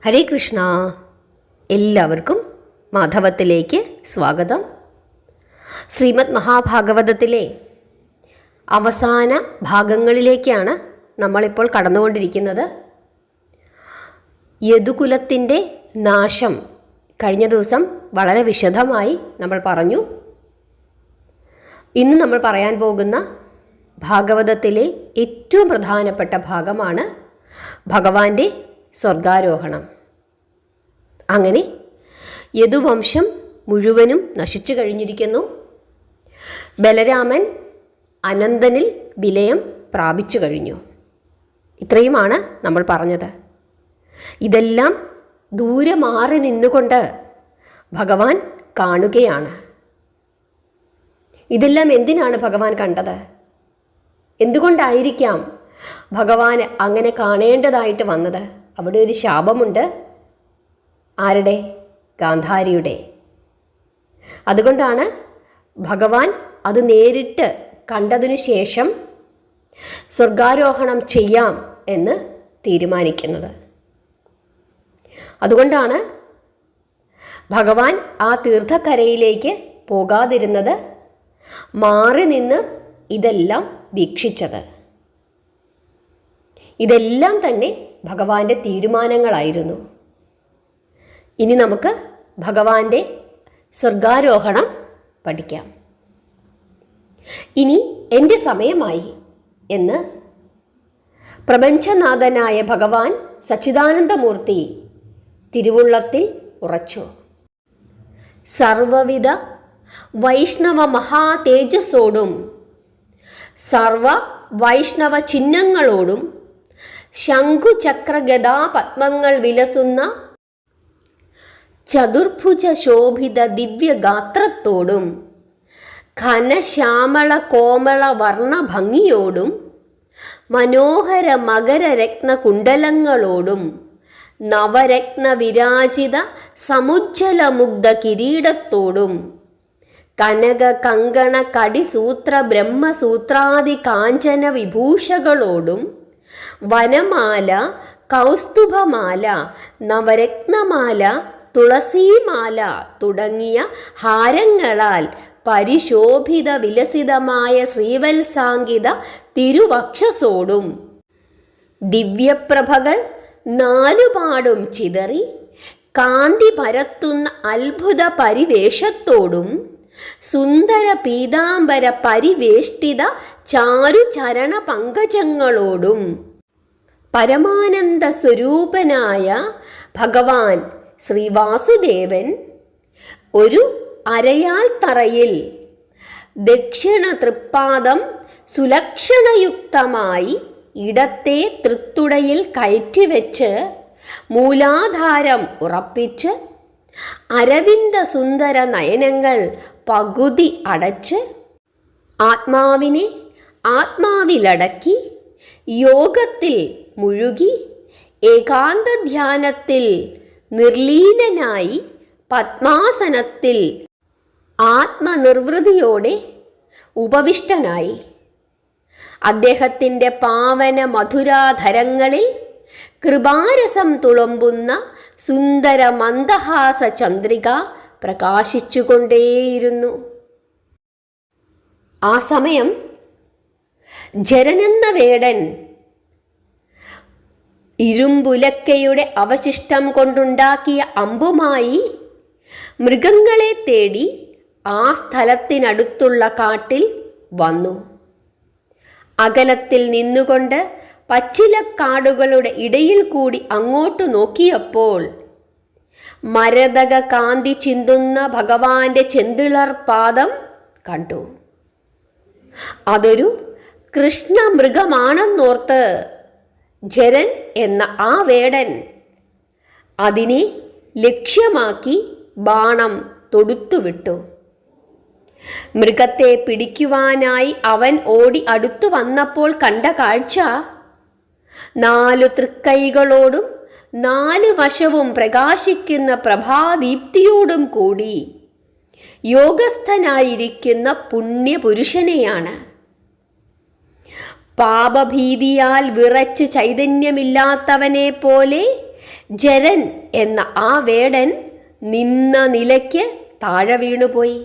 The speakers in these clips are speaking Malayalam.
ഹരേ കൃഷ്ണ. എല്ലാവർക്കും മാധവത്തിലേക്ക് സ്വാഗതം. ശ്രീമദ് മഹാഭാഗവതത്തിലെ അവസാന ഭാഗങ്ങളിലേക്കാണ് നമ്മളിപ്പോൾ കടന്നുകൊണ്ടിരിക്കുന്നത്. യദുകുലത്തിൻ്റെ നാശം കഴിഞ്ഞ ദിവസം വളരെ വിശദമായി നമ്മൾ പറഞ്ഞു. ഇന്ന് നമ്മൾ പറയാൻ പോകുന്ന ഭാഗവതത്തിലെ ഏറ്റവും പ്രധാനപ്പെട്ട ഭാഗമാണ് ഭഗവാന്റെ സ്വർഗാരോഹണം. അങ്ങനെ യദുവംശം മുഴുവനും നശിച്ചു കഴിഞ്ഞിരിക്കുന്നു. ബലരാമൻ അനന്തനിൽ വിലയം പ്രാപിച്ചു കഴിഞ്ഞു. ഇത്രയുമാണ് നമ്മൾ പറഞ്ഞത്. ഇതെല്ലാം ദൂരെ മാറി നിന്നുകൊണ്ട് ഭഗവാൻ കാണുകയാണ്. ഇതെല്ലാം എന്തിനാണ് ഭഗവാൻ കണ്ടത്? എന്തുകൊണ്ടായിരിക്കാം ഭഗവാൻ അങ്ങനെ കാണേണ്ടതായിട്ട് വന്നത്? അവിടെ ഒരു ശാപമുണ്ട്. ആരുടെ? ഗാന്ധാരിയുടെ. അതുകൊണ്ടാണ് ഭഗവാൻ അത് നേരിട്ട് കണ്ടതിനു ശേഷം സ്വർഗാരോഹണം ചെയ്യാം എന്ന് തീരുമാനിക്കുന്നത്. അതുകൊണ്ടാണ് ഭഗവാൻ ആ തീർത്ഥക്കരയിലേക്ക് പോകാതിരുന്നത്, മാറി നിന്ന് ഇതെല്ലാം വീക്ഷിച്ചത്. ഇതെല്ലാം തന്നെ ഭഗവാന്റെ തീരുമാനങ്ങളായിരുന്നു. ഇനി നമുക്ക് ഭഗവാന്റെ സ്വർഗാരോഹണം പഠിക്കാം. ഇനി എൻ്റെ സമയമായി എന്ന് പ്രപഞ്ചനാഥനായ ഭഗവാൻ സച്ചിദാനന്ദമൂർത്തി തിരുവുള്ളത്തിൽ ഉറച്ചു. സർവവിധ വൈഷ്ണവ മഹാതേജസ്സോടും സർവ വൈഷ്ണവ ചിഹ്നങ്ങളോടും ശംഖുചക്രഗദാ പത്മങ്ങൾ വിലസുന്ന ചതുർഭുജ ശോഭിത ദിവ്യഗാത്രത്തോടും ഘനശ്യാമള കോമള വർണ്ണഭംഗിയോടും മനോഹര മകരരത്ന കുണ്ടലങ്ങളോടും നവരത്ന വിരാജിത സമുജ്ജല മുഗ്ധ കിരീടത്തോടും കനക കങ്കണ കടിസൂത്ര ബ്രഹ്മസൂത്രാദി കാഞ്ചന വിഭൂഷകളോടും വനമാല, കൗസ്തുഭമാല, നവരത്നമാല, തുളസീമാല തുടങ്ങിയ ഹാരങ്ങളാൽ പരിശോഭിത വിലസിതമായ ശ്രീവത്സാങ്കിത തിരുവക്ഷസോടും ദിവ്യപ്രഭകൾ നാലുപാടും ചിതറി കാന്തി പരത്തുന്ന അത്ഭുത പരിവേഷത്തോടും സുന്ദര പീതാംബര പരിവേഷ്ടിത ചാരുചരണ പങ്കജങ്ങളോടും പരമാനന്ദ സ്വരൂപനായ ഭഗവാൻ ശ്രീ വാസുദേവൻ ഒരു അരയാൽ തറയിൽ ദക്ഷിണ തൃപ്പാദം സുലക്ഷണയുക്തമായി ഇടത്തെ തൃത്തുടയിൽ കയറ്റിവെച്ച് മൂലാധാരം ഉറപ്പിച്ച് അരവിന്ദ സുന്ദര നയനങ്ങൾ പകുതി അടച്ച് ആത്മാവിനെ ആത്മാവിലടക്കി യോഗത്തിൽ മുഴുകി ഏകാന്ത ധ്യാനത്തിൽ നിർലീനനായി പത്മാസനത്തിൽ ആത്മനിർവൃതിയോടെ ഉപവിഷ്ടനായി അദ്ദേഹത്തിൻ്റെ പാവന മധുരാധരങ്ങളിൽ കൃപാരസം തുളുമ്പുന്ന സുന്ദര മന്ദഹാസ ചന്ദ്രിക പ്രകാശിച്ചുകൊണ്ടേയിരുന്നു. ആ സമയം ജരനെന്ന വേടൻ ഇരുമ്പുലക്കയുടെ അവശിഷ്ടം കൊണ്ടുണ്ടാക്കിയ അമ്പുമായി മൃഗങ്ങളെ തേടി ആ സ്ഥലത്തിനടുത്തുള്ള കാട്ടിൽ വന്നു. അകലത്തിൽ നിന്നുകൊണ്ട് പച്ചിലക്കാടുകളുടെ ഇടയിൽ കൂടി അങ്ങോട്ട് നോക്കിയപ്പോൾ മരതക കാന്തി ചിന്തുന്ന ഭഗവാന്റെ ചെന്തിളർ പാദം കണ്ടു. അതൊരു കൃഷ്ണമൃഗമാണെന്നോർത്ത് ജരൻ എന്ന ആ വേടൻ അതിനെ ലക്ഷ്യമാക്കി ബാണം തൊടുത്തുവിട്ടു. മൃഗത്തെ പിടിക്കുവാനായി അവൻ ഓടി അടുത്തു വന്നപ്പോൾ കണ്ട കാഴ്ച, 4 തൃക്കൈകളോടും 4 വശവും പ്രകാശിക്കുന്ന പ്രഭാദീപ്തിയോടും കൂടി യോഗസ്ഥനായിരിക്കുന്ന പുണ്യപുരുഷനെയാണ്. പാപഭീതിയാൽ വിറച്ച് ചൈതന്യമില്ലാത്തവനെ പോലെ ജരൻ എന്ന ആ വേടൻ നിന്ന നിലയ്ക്ക് താഴെ വീണുപോയി.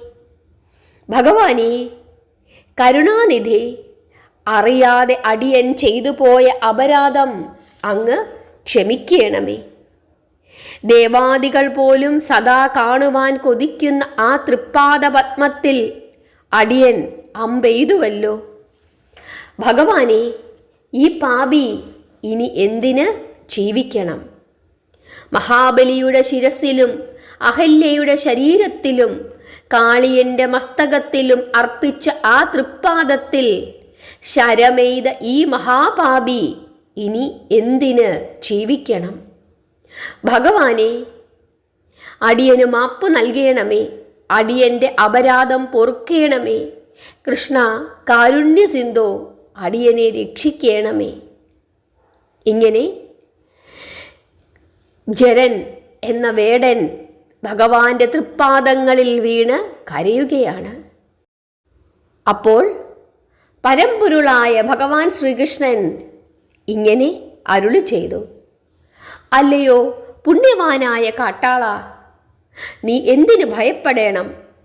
ഭഗവാനേ, കരുണാനിധി, അറിയാതെ അടിയൻ ചെയ്തു പോയ അപരാധം അങ്ങ് ക്ഷമിക്കണമേ. ദേവാദികൾ പോലും സദാ കാണുവാൻ കൊതിക്കുന്ന ആ തൃപ്പാദപത്മത്തിൽ അടിയൻ അമ്പെയ്തുവല്ലോ. ഭഗവാനെ, ഈ പാപി ഇനി എന്തിന് ജീവിക്കണം? മഹാബലിയുടെ ശിരസിലും അഹല്യയുടെ ശരീരത്തിലും കാളിയന്റെ മസ്തകത്തിലും അർപ്പിച്ച ആ തൃപ്പാദത്തിൽ ശരമെയ്ത ഈ മഹാപാപി ഇനി എന്തിന് ജീവിക്കണം? ഭഗവാനെ, അടിയന് മാപ്പ് നൽകണമേ. അടിയന്റെ അപരാധം പൊറുക്കേണമേ. കൃഷ്ണ കാരുണ്യസിന്ധോ, അടിയനെ രക്ഷിക്കണമേ. ഇങ്ങനെ ജരൻ എന്ന വേടൻ ഭഗവാന്റെ തൃപ്പാദങ്ങളിൽ വീണ് കരയുകയാണ്. അപ്പോൾ പരമ്പൊരുളായ ഭഗവാൻ ശ്രീകൃഷ്ണൻ ഇങ്ങനെ അരുളി ചെയ്തു: അല്ലയോ പുണ്യവാനായ കാട്ടാള, നീ എന്തിനു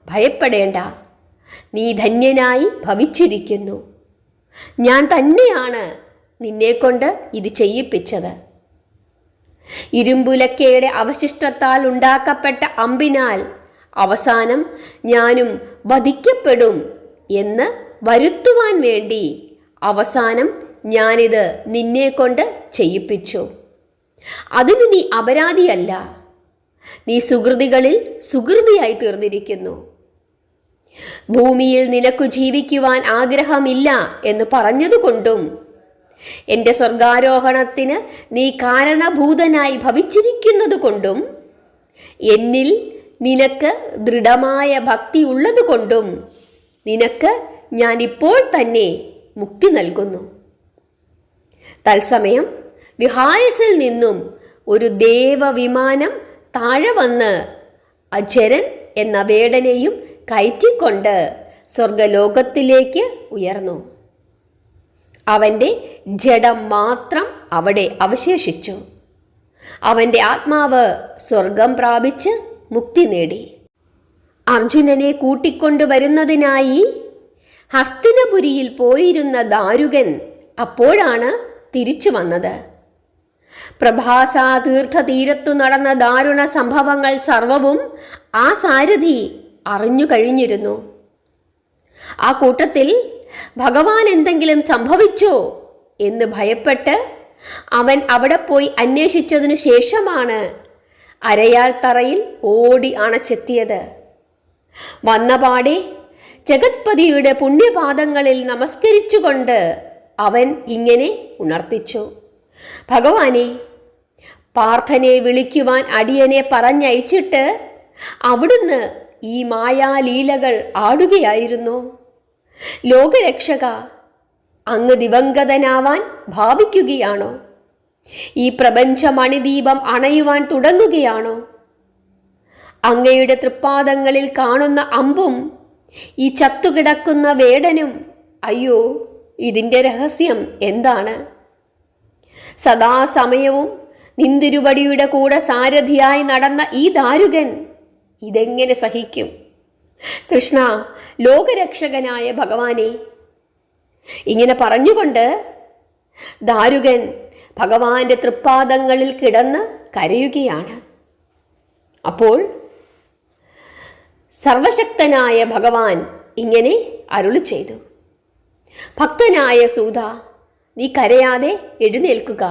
ഭയപ്പെടേണ്ട. നീ ധന്യനായി ഭവിച്ചിരിക്കുന്നു. ഞാൻ തന്നെയാണ് നിന്നെക്കൊണ്ട് ഇത് ചെയ്യിപ്പിച്ചത്. ഇരുമ്പുലക്കയുടെ അവശിഷ്ടത്താൽ ഉണ്ടാക്കപ്പെട്ട അമ്പിനാൽ അവസാനം ഞാനും വധിക്കപ്പെടും എന്ന് വരുത്തുവാൻ വേണ്ടി അവസാനം ഞാനിത് നിന്നെക്കൊണ്ട് ചെയ്യിപ്പിച്ചു. അതിന് നീ അപരാധിയല്ല. നീ സുഹൃതികളിൽ സുഹൃതിയായി തീർന്നിരിക്കുന്നു. ഭൂമിയിൽ നിനക്കു ജീവിക്കുവാൻ ആഗ്രഹമില്ല എന്ന് പറഞ്ഞതുകൊണ്ടും എൻ്റെ സ്വർഗാരോഹണത്തിന് നീ കാരണഭൂതനായി ഭവിച്ചിരിക്കുന്നത് കൊണ്ടും എന്നിൽ നിനക്ക് ദൃഢമായ ഭക്തി ഉള്ളതുകൊണ്ടും നിനക്ക് ഞാനിപ്പോൾ തന്നെ മുക്തി നൽകുന്നു. തത്സമയം വിഹായസിൽ നിന്നും ഒരു ദേവവിമാനം താഴെ വന്ന് അജരൻ എന്ന വേടനെയും കയറ്റിക്കൊണ്ട് സ്വർഗലോകത്തിലേക്ക് ഉയർന്നു. അവൻ്റെ ജഡം മാത്രം അവിടെ അവശേഷിച്ചു. അവൻ്റെ ആത്മാവ് സ്വർഗം പ്രാപിച്ച് മുക്തി നേടി. അർജുനനെ കൂട്ടിക്കൊണ്ടുവരുന്നതിനായി ഹസ്തിനപുരിയിൽ പോയിരുന്ന ദാരുകൻ അപ്പോഴാണ് തിരിച്ചു വന്നത്. പ്രഭാസാ തീർത്ഥതീരത്തു നടന്ന ദാരുണ സംഭവങ്ങൾ സർവവും ആ സാരഥി അറിഞ്ഞു കഴിഞ്ഞിരുന്നു. ആ കൂട്ടത്തിൽ ഭഗവാൻ എന്തെങ്കിലും സംഭവിച്ചോ എന്ന് ഭയപ്പെട്ട് അവൻ അവിടെ പോയി അന്വേഷിച്ചതിനു ശേഷമാണ് അരയാൽ തറയിൽ ഓടി അണച്ചെത്തിയത്. വന്നപാടെ ജഗത്പതിയുടെ പുണ്യപാദങ്ങളിൽ നമസ്കരിച്ചുകൊണ്ട് അവൻ ഇങ്ങനെ ഉണർത്തിച്ചു: ഭഗവാനെ, പാർത്ഥനെ വിളിക്കുവാൻ അടിയനെ പറഞ്ഞയച്ചിട്ട് അവിടുന്ന് ഈ മായാലീലകൾ ആടുകയായിരുന്നു. ലോകരക്ഷക, അങ്ങ് ദിവംഗതനാവാൻ ഭാവിക്കുകയാണോ? ഈ പ്രപഞ്ചമണിദീപം അണയുവാൻ തുടങ്ങുകയാണോ? അങ്ങയുടെ തൃപ്പാദങ്ങളിൽ കാണുന്ന അമ്പും ഈ ചത്തുകിടക്കുന്ന വേടനും, അയ്യോ, ഇതിൻ്റെ രഹസ്യം എന്താണ്? സദാസമയവും നിന്തിരുവടിയുടെ കൂടെ സാരഥിയായി നടന്ന ഈ ദാരുകൻ ഇതെങ്ങനെ സഹിക്കും? കൃഷ്ണ, ലോകരക്ഷകനായ ഭഗവാനെ. ഇങ്ങനെ പറഞ്ഞുകൊണ്ട് ദാരുകൻ ഭഗവാന്റെ തൃപ്പാദങ്ങളിൽ കിടന്ന് കരയുകയാണ്. അപ്പോൾ സർവശക്തനായ ഭഗവാൻ ഇങ്ങനെ അരുളി ചെയ്തു: ഭക്തനായ സൂത, നീ കരയാതെ എഴുന്നേൽക്കുക.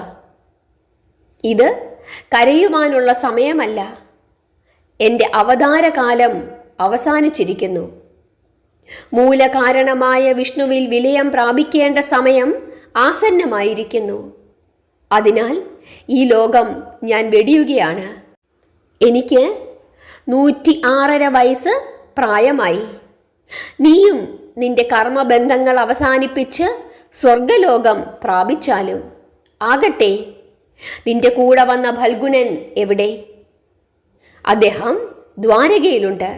ഇത് കരയുവാനുള്ള സമയമല്ല. എൻ്റെ അവതാരകാലം അവസാനിച്ചിരിക്കുന്നു. മൂലകാരണമായ വിഷ്ണുവിൽ വിലയം പ്രാപിക്കേണ്ട സമയം ആസന്നമായിരിക്കുന്നു. അതിനാൽ ഈ ലോകം ഞാൻ വെടിയുകയാണ്. എനിക്ക് 106 വയസ്സ് പ്രായമായി. നീയും നിന്റെ കർമ്മബന്ധങ്ങൾ അവസാനിപ്പിച്ച് സ്വർഗലോകം പ്രാപിച്ചാലും ആകട്ടെ, നിന്റെ കൂടെ വന്ന ഫൽഗുനൻ എവിടെ? അദ്ദേഹം ദ്വാരകയിലുണ്ട്.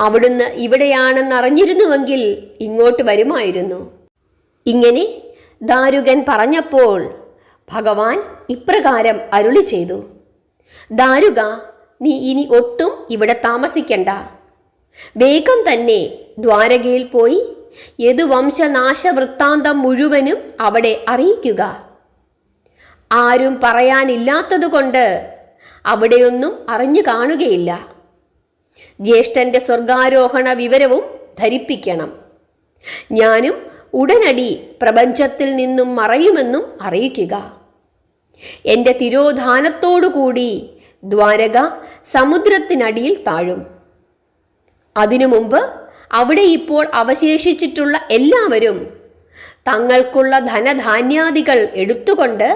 അവിടുന്ന് ഇവിടെയാണെന്നറിഞ്ഞിരുന്നുവെങ്കിൽ ഇങ്ങോട്ട് വരുമായിരുന്നു. ഇങ്ങനെ ദാരുകൻ പറഞ്ഞപ്പോൾ ഭഗവാൻ ഇപ്രകാരം അരുളി ചെയ്തു: ദാരുക, നീ ഇനി ഒട്ടും ഇവിടെ താമസിക്കണ്ട. വേഗം തന്നെ ദ്വാരകയിൽ പോയി യദുവംശനാശ വൃത്താന്തം മുഴുവനും അവിടെ അറിയിക്കുക. ആരും പറയാനില്ലാത്തതുകൊണ്ട് അവിടെയൊന്നും അറിഞ്ഞു കാണുകയില്ല. ജ്യേഷ്ഠന്റെ സ്വർഗാരോഹണ വിവരവും ധരിപ്പിക്കണം. ഞാനും ഉടനടി പ്രപഞ്ചത്തിൽ നിന്നും മറയുമെന്നും അറിയിക്കുക. എൻ്റെ തിരോധാനത്തോടുകൂടി ദ്വാരക സമുദ്രത്തിനടിയിൽ താഴും. അതിനു മുമ്പ് അവിടെ ഇപ്പോൾ അവശേഷിച്ചിട്ടുള്ള എല്ലാവരും തങ്ങൾക്കുള്ള ധനധാന്യാദികൾ എടുത്തുകൊണ്ട്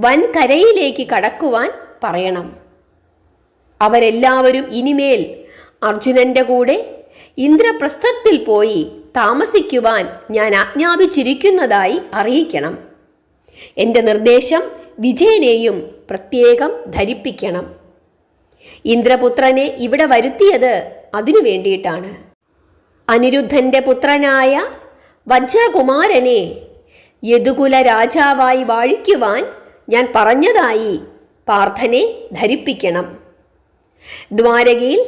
വൻകരയിലേക്ക് കടക്കുവാൻ പറയണം. അവരെല്ലാവരും ഇനിമേൽ അർജുനന്റെ കൂടെ ഇന്ദ്രപ്രസ്ഥത്തിൽ പോയി താമസിക്കുവാൻ ഞാൻ ആജ്ഞാപിച്ചിരിക്കുന്നതായി അറിയിക്കണം. എൻ്റെ നിർദ്ദേശം വിജയനെയും പ്രത്യേകം ധരിപ്പിക്കണം. ഇന്ദ്രപുത്രനെ ഇവിടെ വരുത്തിയത് അതിനു വേണ്ടിയിട്ടാണ്. അനിരുദ്ധന്റെ പുത്രനായ വജ്രകുമാരനെ യദുകുല രാജാവായി വാഴിക്കുവാൻ ഞാൻ പറഞ്ഞതായി പാർത്ഥനെ ധരിപ്പിക്കണം. ദ്വാരകയിൽ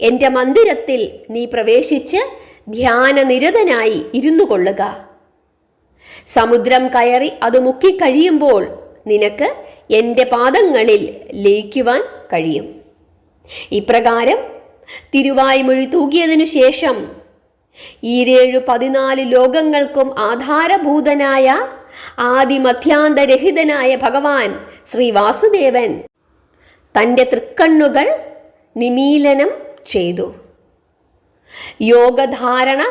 എൻ്റെ മന്ദിരത്തിൽ നീ പ്രവേശിച്ച് ധ്യാനനിരതനായി ഇരുന്നു കൊള്ളുക. സമുദ്രം കയറി അത് മുക്കിക്കഴിയുമ്പോൾ നിനക്ക് എൻ്റെ പാദങ്ങളിൽ ലയിക്കുവാൻ കഴിയും. ഇപ്രകാരം തിരുവായ്മൊഴി തൂകിയതിനു ശേഷം 14 ലോകങ്ങൾക്കും ആധാരഭൂതനായ ആദിമധ്യാന്തരഹിതനായ ഭഗവാൻ ശ്രീ വാസുദേവൻ തൻ്റെ തൃക്കണ്ണുകൾ നിമീലനം ചെയ്തു. യോഗധാരണ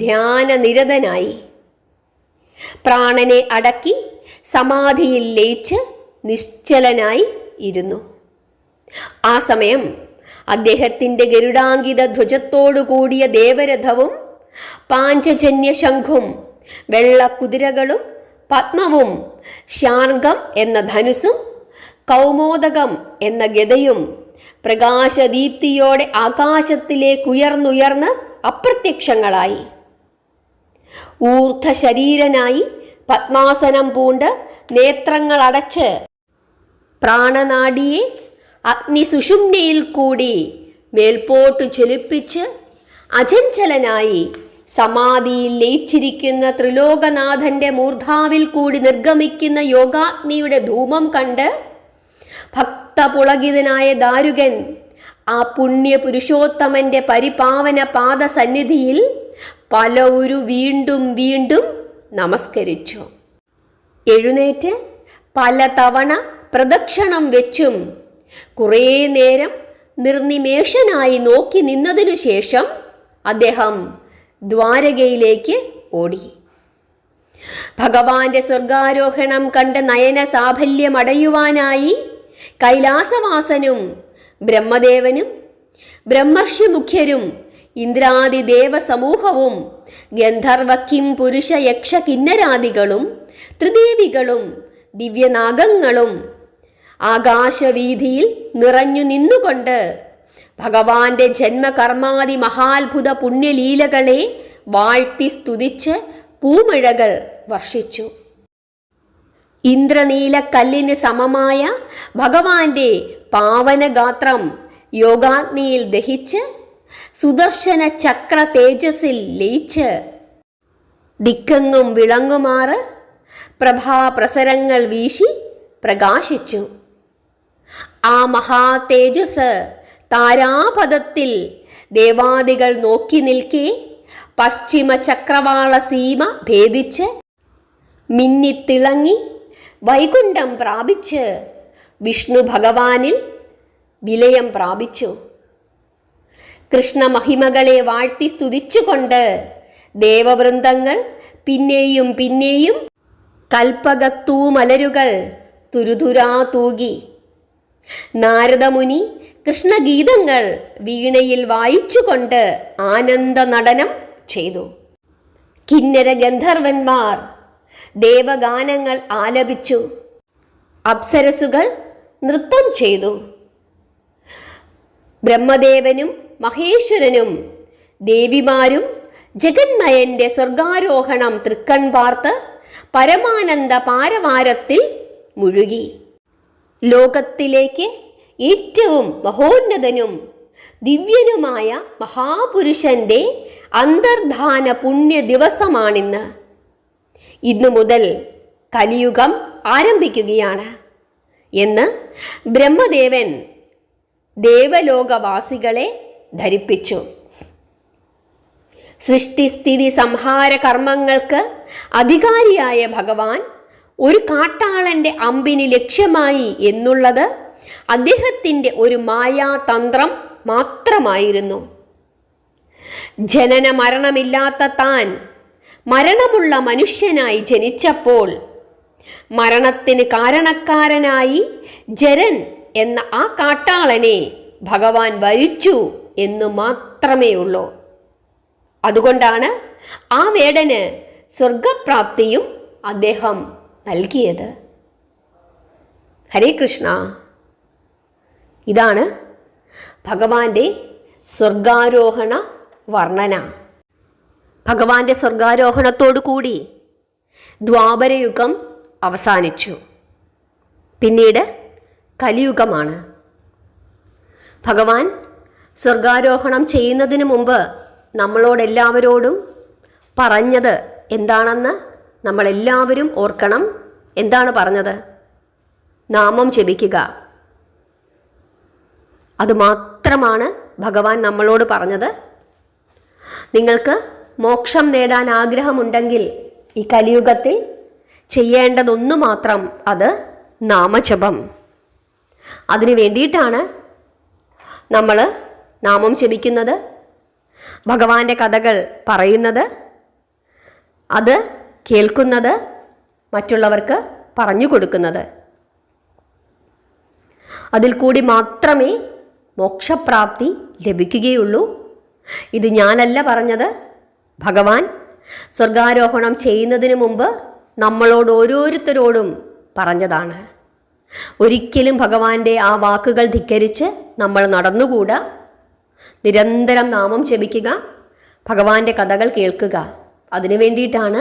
ധ്യാനനിരതനായി പ്രാണനെ അടക്കി സമാധിയിൽ ലയിച്ച് നിശ്ചലനായി ഇരുന്നു. ആ സമയം അദ്ദേഹത്തിൻ്റെ ഗരുഡാങ്കിത ധ്വജത്തോടു കൂടിയ ദേവരഥവും പാഞ്ചജന്യ ശംഖും വെള്ളക്കുതിരകളും പത്മവും ശാർഗം എന്ന ധനുസും കൗമോദകം എന്ന ഗദയും പ്രകാശദീപ്തിയോടെ ആകാശത്തിലേക്കുയർന്നുയർന്ന് അപ്രത്യക്ഷങ്ങളായി. ഊർദ്ധ ശരീരനായി പത്മാസനം പൂണ്ട് നേത്രങ്ങളടച്ച് പ്രാണനാഡിയെ അഗ്നിസുഷുമ്നയിൽ കൂടി മേൽപോട്ടു ചലിപ്പിച്ച് അചഞ്ചലനായി സമാധിയിൽ ലയിച്ചിരിക്കുന്ന ത്രിലോകനാഥന്റെ മൂർധാവിൽ കൂടി നിർഗമിക്കുന്ന യോഗാഗ്നിയുടെ ധൂമം കണ്ട് ഭക്തപുളകിതനായ ദാരുകൻ ആ പുണ്യപുരുഷോത്തമന്റെ പരിപാവന പാദസന്നിധിയിൽ പലവുരു വീണ്ടും വീണ്ടും നമസ്കരിച്ചു. എഴുന്നേറ്റ് പലതവണ പ്രദക്ഷിണം വെച്ചും കുറേ നേരം നിർനിമേഷനായി നോക്കി നിന്നതിനു ശേഷം അദ്ദേഹം ദ്വാരകയിലേക്ക് ഓടി. ഭഗവാന്റെ സ്വർഗാരോഹണം കണ്ട് നയന സാഫല്യമടയുവാനായി കൈലാസവാസനും ബ്രഹ്മദേവനും ബ്രഹ്മർഷി മുഖ്യരും ഇന്ദ്രാദി ദേവസമൂഹവും ഗന്ധർവ കിം പുരുഷ യക്ഷ കിന്നരാദികളും ത്രിദേവികളും ദിവ്യനാഗങ്ങളും ആകാശവീതിയിൽ നിറഞ്ഞു നിന്നുകൊണ്ട് ഭഗവാന്റെ ജന്മകർമാദി മഹാത്ഭുത പുണ്യലീലകളെ വാഴ്ത്തി സ്തുതിച്ച് പൂമഴകൾ വർഷിച്ചു. ഇന്ദ്രനീലക്കല്ലിന് സമമായ ഭഗവാന്റെ പാവനഗാത്രം യോഗാഗ്നിയിൽ ദഹിച്ച് സുദർശന ചക്ര തേജസ്സിൽ ലയിച്ച് ദിക്കെങ്ങും വിളങ്ങുമാറ് പ്രഭാപ്രസരങ്ങൾ വീശി പ്രകാശിച്ചു. ആ മഹാ തേജസ് താരാപഥത്തിൽ ദേവാദികൾ നോക്കി നിൽക്കെ പശ്ചിമ ചക്രവാള സീമ ഭേദിച്ച് മിന്നിത്തിളങ്ങി വൈകുണ്ഠം പ്രാപിച്ച് വിഷ്ണു ഭഗവാനിൽ വിലയം പ്രാപിച്ചു. കൃഷ്ണമഹിമകളെ വാഴ്ത്തി സ്തുതിച്ചുകൊണ്ട് ദേവവൃന്ദങ്ങൾ പിന്നെയും പിന്നെയും കൽപ്പകത്തൂമലരുകൾ തുരുതുരാ തൂകി. നാരദമുനി കൃഷ്ണഗീതങ്ങൾ വീണയിൽ വായിച്ചുകൊണ്ട് ആനന്ദ നടനം ചെയ്തു. കിന്നര ഗന്ധർവന്മാർ ദേവഗാനങ്ങൾ ആലപിച്ചു. അപ്സരസുകൾ നൃത്തം ചെയ്തു. ബ്രഹ്മദേവനും മഹേശ്വരനും ദേവിമാരും ജഗന്മയന്റെ സ്വർഗാരോഹണം തൃക്കൺ പാർത്ത് പരമാനന്ദ പാരവാരത്തിൽ മുഴുകി. ലോകത്തിലേക്ക് ഏറ്റവും മഹോന്നതനും ദിവ്യനുമായ മഹാപുരുഷന്റെ അന്തർധാന പുണ്യ ദിവസമാണിന്ന്. ഇന്നു മുതൽ കലിയുഗം ആരംഭിക്കുകയാണ് എന്ന് ബ്രഹ്മദേവൻ ദേവലോകവാസികളെ ധരിപ്പിച്ചു. സൃഷ്ടിസ്ഥിതി സംഹാര കർമ്മങ്ങൾക്ക് അധികാരിയായ ഭഗവാൻ ഒരു കാട്ടാളന്റെ അമ്പിന് ലക്ഷ്യമായി എന്നുള്ളത് അദ്ദേഹത്തിൻ്റെ ഒരു മായാതന്ത്രം മാത്രമായിരുന്നു. ജനന മരണമില്ലാത്ത താൻ മരണമുള്ള മനുഷ്യനായി ജനിച്ചപ്പോൾ മരണത്തിന് കാരണക്കാരനായി ജരൻ എന്ന ആ കാട്ടാളനെ ഭഗവാൻ വരിച്ചു എന്ന് മാത്രമേ ഉള്ളൂ. അതുകൊണ്ടാണ് ആ വേടന് സ്വർഗപ്രാപ്തിയും അദ്ദേഹം നൽകിയത്. ഹരേ കൃഷ്ണ. ഇതാണ് ഭഗവാന്റെ സ്വർഗാരോഹണ വർണ്ണന. ഭഗവാന്റെ സ്വർഗാരോഹണത്തോടു കൂടി ദ്വാപരയുഗം അവസാനിച്ചു. പിന്നീട് കലിയുഗമാണ്. ഭഗവാൻ സ്വർഗാരോഹണം ചെയ്യുന്നതിന് മുമ്പ് നമ്മളോടെല്ലാവരോടും പറഞ്ഞത് എന്താണെന്ന് നമ്മളെല്ലാവരും ഓർക്കണം. എന്താണ് പറഞ്ഞത്? നാമം ജപിക്കുക. അതുമാത്രമാണ് ഭഗവാൻ നമ്മളോട് പറഞ്ഞത്. നിങ്ങൾക്ക് മോക്ഷം നേടാൻ ആഗ്രഹമുണ്ടെങ്കിൽ ഈ കലിയുഗത്തിൽ ചെയ്യേണ്ടതൊന്നു മാത്രം, അത് നാമജപം. അതിനു വേണ്ടിയിട്ടാണ് നമ്മൾ നാമം ജപിക്കുന്നത്, ഭഗവാന്റെ കഥകൾ പറയുന്നത്, അത് കേൾക്കുന്നത്, മറ്റുള്ളവർക്ക് പറഞ്ഞു കൊടുക്കുന്നത്. അതിൽ കൂടി മാത്രമേ മോക്ഷപ്രാപ്തി ലഭിക്കുകയുള്ളൂ. ഇത് ഞാനല്ല പറഞ്ഞത്, ഭഗവാൻ സ്വർഗാരോഹണം ചെയ്യുന്നതിന് മുമ്പ് നമ്മളോട് ഓരോരുത്തരോടും പറഞ്ഞതാണ്. ഒരിക്കലും ഭഗവാന്റെ ആ വാക്കുകൾ ധിക്കരിച്ച് നമ്മൾ നടന്നുകൂടാ. നിരന്തരം നാമം ജപിക്കുക, ഭഗവാന്റെ കഥകൾ കേൾക്കുക. അതിനു വേണ്ടിയിട്ടാണ്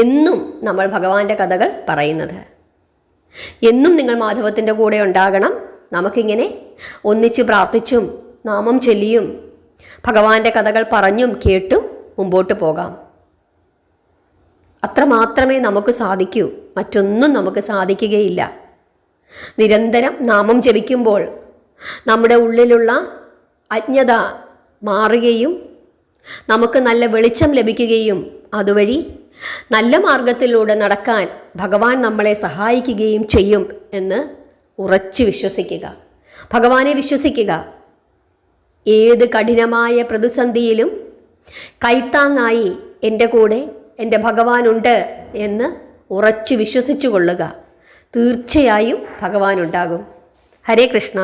എന്നും നമ്മൾ ഭഗവാന്റെ കഥകൾ പറയുന്നത്. എന്നും നിങ്ങൾ മാധവത്തിൻ്റെ കൂടെ ഉണ്ടാകണം. നമുക്കിങ്ങനെ ഒന്നിച്ച് പ്രാർത്ഥിച്ചും നാമം ചൊല്ലിയും ഭഗവാന്റെ കഥകൾ പറഞ്ഞും കേട്ടും മുമ്പോട്ട് പോകാം. അത്രമാത്രമേ നമുക്ക് സാധിക്കൂ, മറ്റൊന്നും നമുക്ക് സാധിക്കുകയില്ല. നിരന്തരം നാമം ജപിക്കുമ്പോൾ നമ്മുടെ ഉള്ളിലുള്ള അജ്ഞത മാറുകയും നമുക്ക് നല്ല വെളിച്ചം ലഭിക്കുകയും അതുവഴി നല്ല മാർഗത്തിലൂടെ നടക്കാൻ ഭഗവാൻ നമ്മളെ സഹായിക്കുകയും ചെയ്യും എന്ന് ഉറച്ചു വിശ്വസിക്കുക. ഭഗവാനെ വിശ്വസിക്കുക. ഏത് കഠിനമായ പ്രതിസന്ധിയിലും കൈത്താങ്ങായി എൻ്റെ കൂടെ എൻ്റെ ഭഗവാനുണ്ട് എന്ന് ഉറച്ചു വിശ്വസിച്ചു കൊള്ളുക. തീർച്ചയായും ഭഗവാനുണ്ടാകും. ഹരേ കൃഷ്ണ.